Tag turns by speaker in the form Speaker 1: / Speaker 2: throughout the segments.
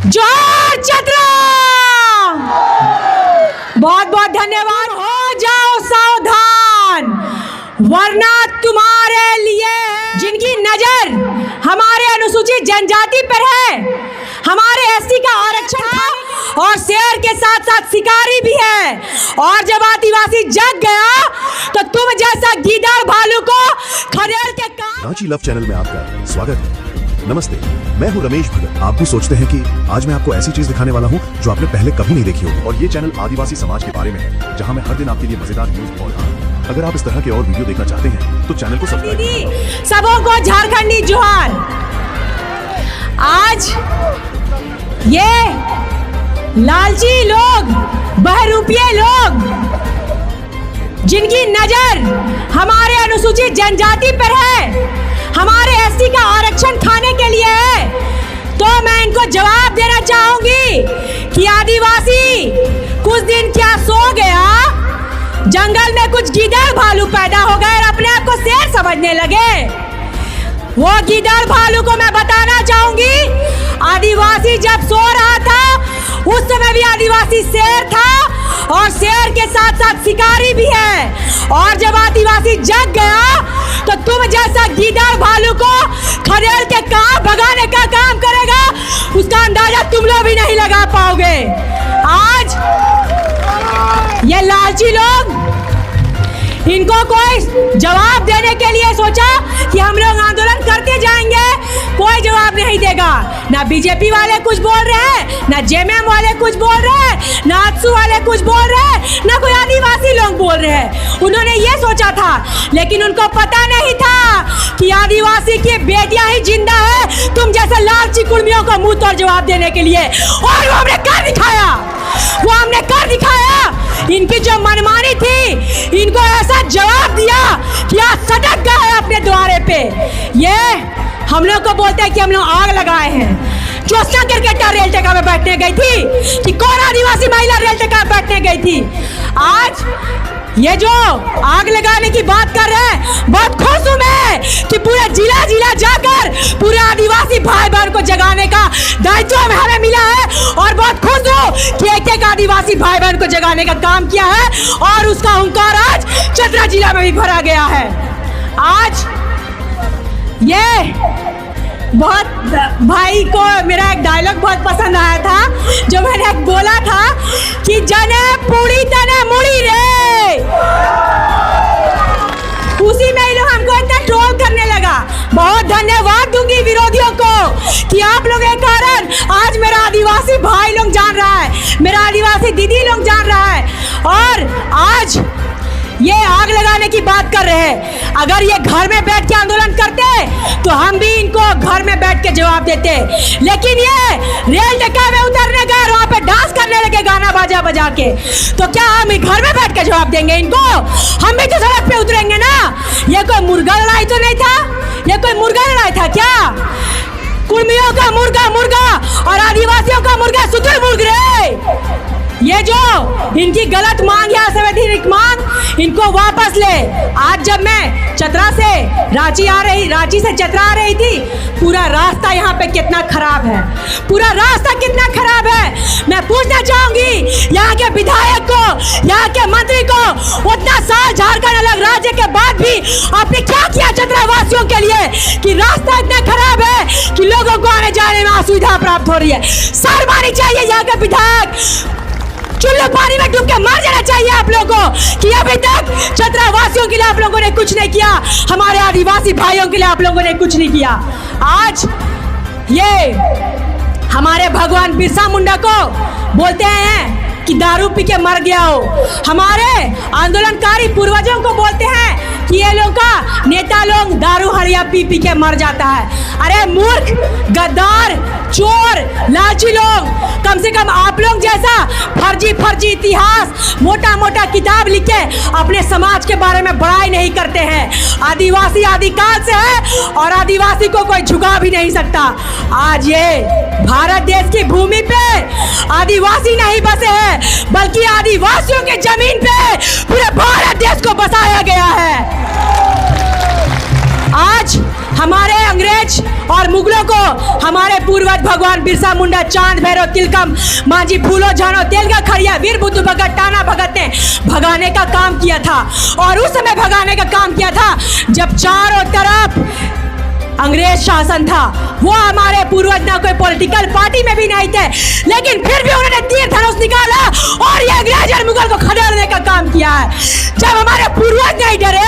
Speaker 1: जोहार चतरा। बहुत बहुत धन्यवाद। हो जाओ सावधान, वरना तुम्हारे लिए जिनकी नजर हमारे अनुसूचित जनजाति पर है, हमारे एससी का आरक्षण था और शेर के साथ साथ शिकारी भी है, और जब आदिवासी जग गया तो तुम जैसा गीदड़ भालू को खदेड़ के
Speaker 2: रांची लव चैनल में आपका स्वागत है। नमस्ते, मैं हूं रमेश भगत। आप भी सोचते हैं कि आज मैं आपको ऐसी चीज दिखाने वाला हूं जो आपने पहले कभी नहीं देखी होगी, और ये चैनल आदिवासी समाज के बारे में है, जहां मैं हर दिन आपके लिए मजेदार न्यूज और अगर आप इस तरह के और वीडियो देखना चाहते हैं तो चैनल को सब्सक्राइब करें।
Speaker 1: सबों को झारखंडी जोहार। आज ये लालची लोग, बहरूपिये लोग, जिनकी नजर हमारे अनुसूचित जनजाति पर है, हमारे एससी का आरक्षण खाने के लिए है, तो मैं इनको जवाब देना चाहूंगी कि आदिवासी कुछ दिन क्या सो गया, जंगल में कुछ गीदड़ भालू पैदा हो गए और अपने आप को शेर समझने लगे। वो गीदड़ भालू को मैं बताना चाहूंगी, आदिवासी जब सो रहा था उस समय भी आदिवासी शेर था, और शेर के साथ साथ शिकारी भी है, और जब आदिवासी जग गया तो तुम जैसा गीदड़ भालू को खदेड़ के कहां भगाने का काम करेगा, उसका अंदाजा तुम लोग भी नहीं लगा पाओगे। आज ये लालची लोग, इनको कोई जवाब देने के लिए सोचा कि हम लोग आंदोलन करते जाएंगे, कोई जवाब नहीं देगा। ना बीजेपी वाले कुछ बोल रहे हैं, ना जेएमएम वाले कुछ बोल रहे हैं, ना आजसू वाले कुछ बोल रहे हैं, ना कोई आदिवासी लोग बोल रहे हैं। उन्होंने ये सोचा था, लेकिन उनको पता नहीं था कि आदिवासी की बेटियां ही जिंदा है तुम जैसे लालची कुर्मियों को मुंह तोड़ जवाब देने के लिए, और वो हमने कर दिखाया, वो हमने कर दिखाया। इनकी जो मनमानी थी, इनको ऐसा जवाब दिया कि आज सटक गए अपने द्वारे पे। ये हम लोग को बोलते हैं कि हम लोग आग लगाए हैं। ज्योत्सना क्रिकेटर रेल टेका में बैठने गई थी कि कौन आदिवासी महिला रेल टेका में बैठने गई थी। आज ये जो आग लगाने की बात कर रहे हैं, बहुत खुश हूं मैं कि पूरे जिला जिला जाकर पूरे आदिवासी भाई बहन को जगाने का दायित्व हमें मिला है, और बहुत खुश हूं कि एक एक आदिवासी भाई बहन को जगाने का काम किया है, और उसका हुंकार आज चतरा जिला में भी भरा गया है। आज ये बहुत भाई को मेरा एक डायलॉग बहुत पसंद आया था, जो मैंने एक बोला था कि जने पूरी तने मुड़ी रे, उसी में ही लोग हमको इतना ट्रोल करने लगा। बहुत धन्यवाद दूंगी विरोधियों को कि आप लोगों के कारण आज मेरा आदिवासी भाई लोग जान रहा है, मेरा आदिवासी दीदी लोग जान रहा है, और आज ये आग लगाने की बात कर रहे हैं। अगर ये घर में बैठ के आंदोलन करते तो हम भी इनको घर में बैठ के जवाब देते, लेकिन ये रेल टेका में उतरने गए, वहां पे डांस करने लगे गाना बाजा बजा के, तो क्या हम घर में बैठ के जवाब देंगे इनको? हम भी तो सड़क पे उतरेंगे ना। ये कोई मुर्गा लड़ाई तो नहीं था, ये कोई मुर्गा लड़ाई था क्या? कुर्मियों का मुर्गा मुर्गा और आदिवासियों का मुर्गा सुतुर मुर्ग रे। ये जो इनकी गलत मांग है, असंवैधानिक मांग, इनको वापस ले। आज जब मैं चतरा से रांची से चतरा आ रही थी, पूरा रास्ता यहाँ पे कितना खराब है, पूरा रास्ता कितना खराब है। मैं पूछना चाहूंगी यहाँ के विधायक को, यहाँ के मंत्री को, उतना साल झारखंड अलग राज्य के बाद भी आपने क्या किया चतरा वासियों के लिए कि रास्ता इतना खराब है कि लोगों को आने जाने में असुविधा प्राप्त हो रही है। शर्मानी चाहिए यहाँ के विधायक, चुल्लू पानी में डूब के मर जाना चाहिए आप लोगों को कि अभी तक चतरा वासियों के लिए आप लोगों ने कुछ नहीं किया, हमारे आदिवासी भाइयों के लिए आप लोगों ने कुछ नहीं किया। आज ये हमारे भगवान बिरसा मुंडा को बोलते हैं कि दारू पी के मर गया हो, हमारे आंदोलनकारी पूर्वजों को बोलते हैं कि ये लोग का नेता लोग दारू हरिया पी पी के मर जाता है। अरे मूर्ख, गद्दार, चोर, लालची लोग, कम से कम आप लोग जैसा फर्जी फर्जी इतिहास, मोटा मोटा किताब लिख के अपने समाज के बारे में बड़ाई नहीं करते हैं। आदिवासी आदिकाल से है और आदिवासी को कोई झुका भी नहीं सकता। आज ये भारत देश की भूमि पे आदिवासी नहीं बसे हैं, बल्कि आदिवासियों के जमीन पे पूरे भारत देश को बसाया गया है। आज हमारे अंग्रेज और मुगलों को हमारे पूर्वज भगवान बिरसा मुंडा, चांद भैरव, तिलकम मांझी, फूलो झानो, तेलगा खड़िया, वीर बुद्धू भगत, टाना भगत ने भगाने का काम किया था। और उस समय भगाने का काम किया था जब चारों तरफ अंग्रेज शासन था। वो हमारे पूर्वज ना कोई पॉलिटिकल पार्टी में भी नहीं थे, लेकिन फिर भी उन्होंने तीर धनुष निकाला और ये अंग्रेज और मुगल को खदेड़ने का काम किया है। जब हमारे पूर्वज नहीं डरे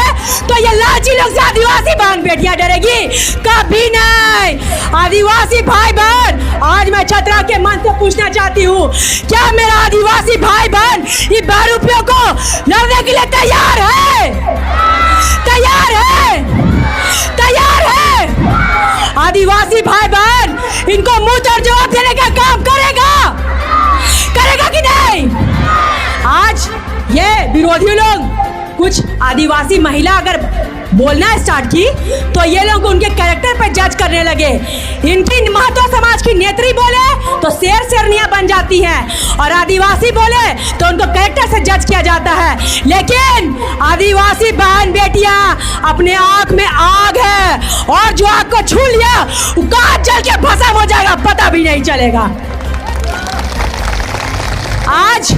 Speaker 1: तो ये लालची लोग से आदिवासी बहन बेटियां डरेगी? कभी नहीं। आदिवासी भाई बहन, आज मैं चतरा के मन से पूछना चाहती हूँ, क्या मेरा आदिवासी भाई बहन ये बहरूपियों को लड़ने के लिए तैयार है? तैयार है? तैयार है? आदिवासी भाई बहन इनको मुंह तोड़ जवाब देने का काम करेगा? करेगा कि नहीं? आज ये विरोधी लोग, कुछ आदिवासी महिला अगर बोलना स्टार्ट की तो ये लोग उनके कैरेक्टर पर जज करने लगे। इनकी महतो समाज की नेत्री बोले तो शेर शेरनियां बन जाती हैं, और आदिवासी बोले तो उनको कैरेक्टर से जज किया जाता है। लेकिन आदिवासी बहन बेटियां अपने आंख में आग है, और जो आग को छू लिया वो कहां जल के भस्म हो जाएगा पता भी नहीं चलेगा। आज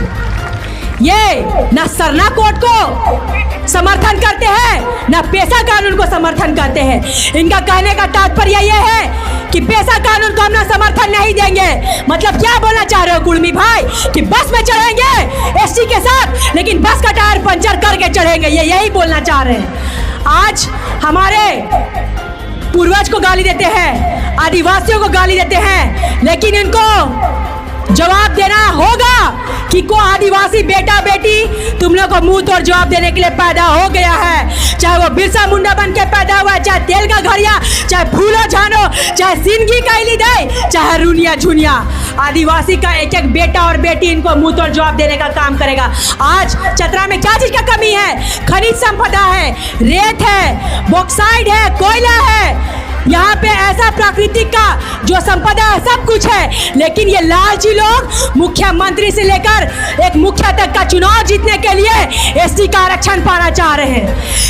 Speaker 1: ये न सरना कोर्ट को समर्थन करते हैं न पेशा कानून को समर्थन करते हैं। इनका कहने का तात्पर्य यह है कि पेशा कानून को हम ना समर्थन नहीं देंगे। मतलब क्या बोलना चाह रहे हो कुर्मी भाई, कि बस में चढ़ेंगे एसटी के साथ लेकिन बस का टायर पंचर करके चढ़ेंगे, ये यही बोलना चाह रहे हैं। आज हमारे पूर्वज को गाली देते हैं, आदिवासियों को गाली देते हैं, लेकिन इनको जवाब देना होगा कि को आदिवासी बेटा बेटी तुम लोग को मुंह तोड़ जवाब देने के लिए पैदा हो गया है। चाहे वो बिरसा मुंडा बन के पैदा हुआ है, चाहे तेलगा घड़िया, चाहे फूलो झानो, चाहे सिंगी कैली दे, चाहे रुनिया झुनिया, आदिवासी का एक एक बेटा और बेटी इनको मुंह तोड़ जवाब देने का काम करेगा। आज चतरा में क्या चीज का कमी है? खनिज संपदा है, रेत है, बॉक्साइड है, कोयला है, यहाँ पे ऐसा प्राकृतिक का जो संपदा है सब कुछ है। लेकिन ये लालची लोग मुख्यमंत्री से लेकर एक मुखिया तक का चुनाव जीतने के लिए एसटी का आरक्षण पाना चाह रहे हैं।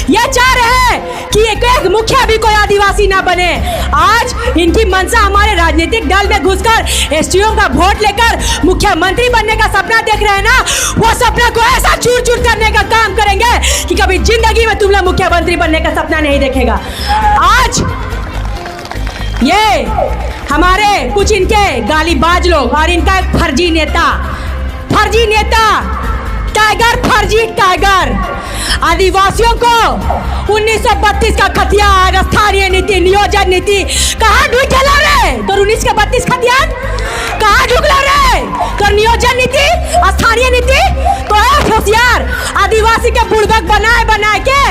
Speaker 1: ये चाह रहे हैं कि एक मुखिया भी कोई आदिवासी ना बने। आज इनकी मंशा हमारे राजनीतिक दल में घुसकर एसटीओ का वोट लेकर मुख्यमंत्री बनने का सपना देख रहे हैं ना, वो सपना को ऐसा चूर चूर करने का काम करेंगे कि कभी जिंदगी में तुम लोग मुख्यमंत्री बनने का सपना नहीं देखेगा। आज ये हमारे कुछ इनके गालीबाज लोग और इनका एक फर्जी नेता टाइगर, फर्जी टाइगर, आदिवासियों को 1932 का खतियान, स्थानीय नीति, नियोजन नीति कहाँ ढूंढला रे? तो 19 का 32 खतियान कहाँ ढूंढला रे? तो नियोजन नीति, स्थानीय नीति तो होशियार आदिवासी के बुड़बक बनाए के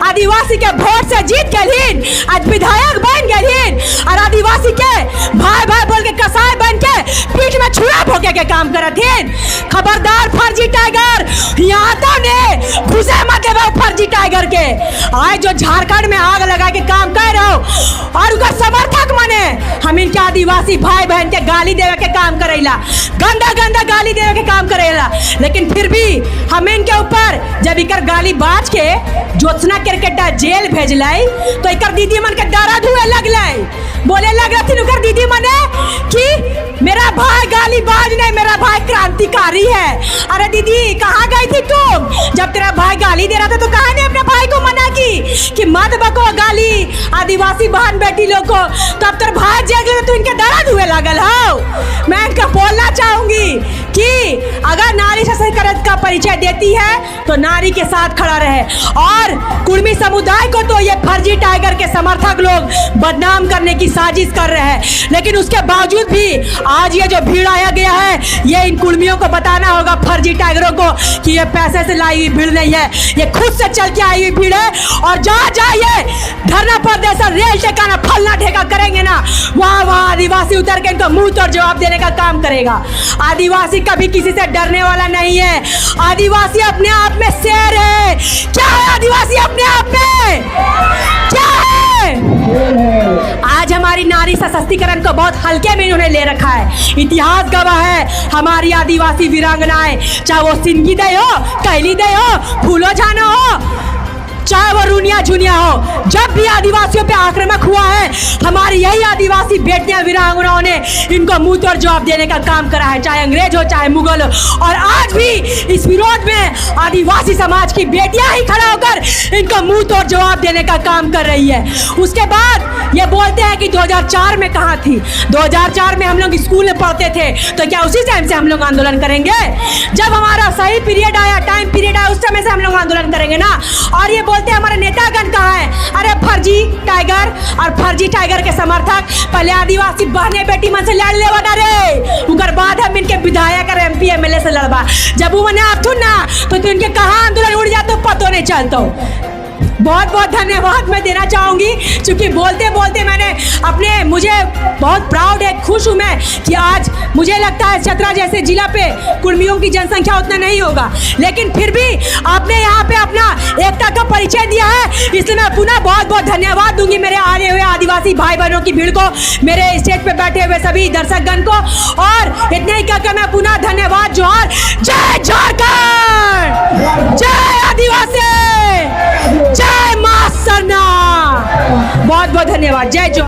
Speaker 1: आदिवासी के वोट से जीत गलीन, आज विधायक बन गलीन, और आदिवासी के भाई भाई बोल के कसाई बन के पीठ में छुरा भोगे के काम करत हैं। खबरदार फर्जी टाइगर, यहाँ तो ने घुसे मत देवे फर्जी टाइगर के। आज जो झारखंड में आग लगा के काम कर रहे हो और उनका समर्थक मने, हम इनके आदिवासी भाई बहन के गाली देवे के काम करेला, गंदा गंदा गाली देवे के काम करेला। लेकिन फिर भी हम इनके ऊपर जब इकर गाली बाज के ज्योत्सना क्रिकेटा जेल भेजलाई तो इकर दीदी मन के दर्द हुए लगलाई, बोले लग रही थी दीदी मने कि मेरा भाई गाली बाज नहीं, मेरा भाई क्रांतिकारी है। अरे दीदी कहाँ गई थी तुम जब तेरा भाई गाली दे रहा था? तो कहा नहीं अपने भाई को मना की कि मत बको गाली आदिवासी बहन बेटी लोग को, तो अब तेरा भाई जेल गए तो इनके दर्द हुए लगल हो। मैं इनका बोलना चाहूंगी कि अगर नारी सशक्तिकरण का परिचय देती है तो नारी के साथ खड़ा रहे। और कुर्मी समुदाय को तो ये फर्जी टाइगर के समर्थक लोग बदनाम करने की साजिश कर रहे हैं, लेकिन उसके बावजूद भी आज ये जो भीड़ आया गया है, ये इन कुर्मियों को बताना होगा फर्जी टाइगरों को कि ये पैसे से लाई हुई भीड़ नहीं है, ये खुद से चल के आई हुई भीड़ है। और जहाँ जहाँ ये धरना प्रदर्शन, रेल ठेकाना, फलना ठेका करेंगे ना, वहाँ वहाँ आदिवासी उतर के इनको मुंह तोड़ जवाब देने का काम करेगा। आदिवासी कभी किसी से डरने वाला नहीं है। आदिवासी अपने आप में शेर है। क्या है आदिवासी अपने आप में? क्या है? आज हमारी नारी सशक्तिकरण को बहुत हल्के में इन्होंने ले रखा है। इतिहास गवाह है हमारी आदिवासी वीरांगनाएं, चाहे वो सिंगी दे हो, कैली दे हो, फूलो झानो हो, चाहे वो रूनिया झुनिया हो, जब भी आदिवासियों पे आक्रमण हुआ है, हमारी यही आदिवासी बेटियां वीरांगनाओं ने इनको मुंह तोड़ जवाब देने का काम करा है, चाहे अंग्रेज हो चाहे मुगल हो। और आज भी इस विरोध में आदिवासी समाज की बेटियां ही खड़ा होकर इनको मुंह तोड़ जवाब देने का काम कर रही है। उसके बाद ये बोलते हैं कि 2004 में कहाँ थी? 2004 में हम लोग स्कूल में पढ़ते थे, तो क्या उसी टाइम से हम लोग आंदोलन करेंगे? जब हमारा सही पीरियड आया, टाइम पीरियड आया, उस समय से हम लोग आंदोलन करेंगे ना। और ये बोलते हैं हमारे नेतागण कहाँ है? अरे फर्जी टाइगर और फर्जी टाइगर के समर्थक पहले आदिवासी बहने बेटी मन से लड़ ले बना रे, उनकर बाद हम इनके विधायक और MP MLA से लड़बा। जब वो मने आप ना तो इनके कहाँ आंदोलन उड़ जाते पतो नहीं चलता। बहुत बहुत धन्यवाद मैं देना चाहूँगी, क्योंकि बोलते बोलते मैंने मुझे बहुत प्राउड है, खुश हूँ मैं कि आज मुझे लगता है चतरा जैसे जिला पे कुर्मियों की जनसंख्या उतना नहीं होगा, लेकिन फिर भी आपने यहाँ पे अपना एकता का परिचय दिया है, इसलिए मैं पुनः बहुत बहुत धन्यवाद दूंगी मेरे आने हुए आदिवासी भाई बहनों की भीड़ को, मेरे स्टेज पे बैठे हुए सभी दर्शकगण को। और इतने ही कहकर मैं पुनः धन्यवाद, जोहार, जय झारखंड, जय आदिवासी, जय मां सरना। बहुत बहुत धन्यवाद, जय जो।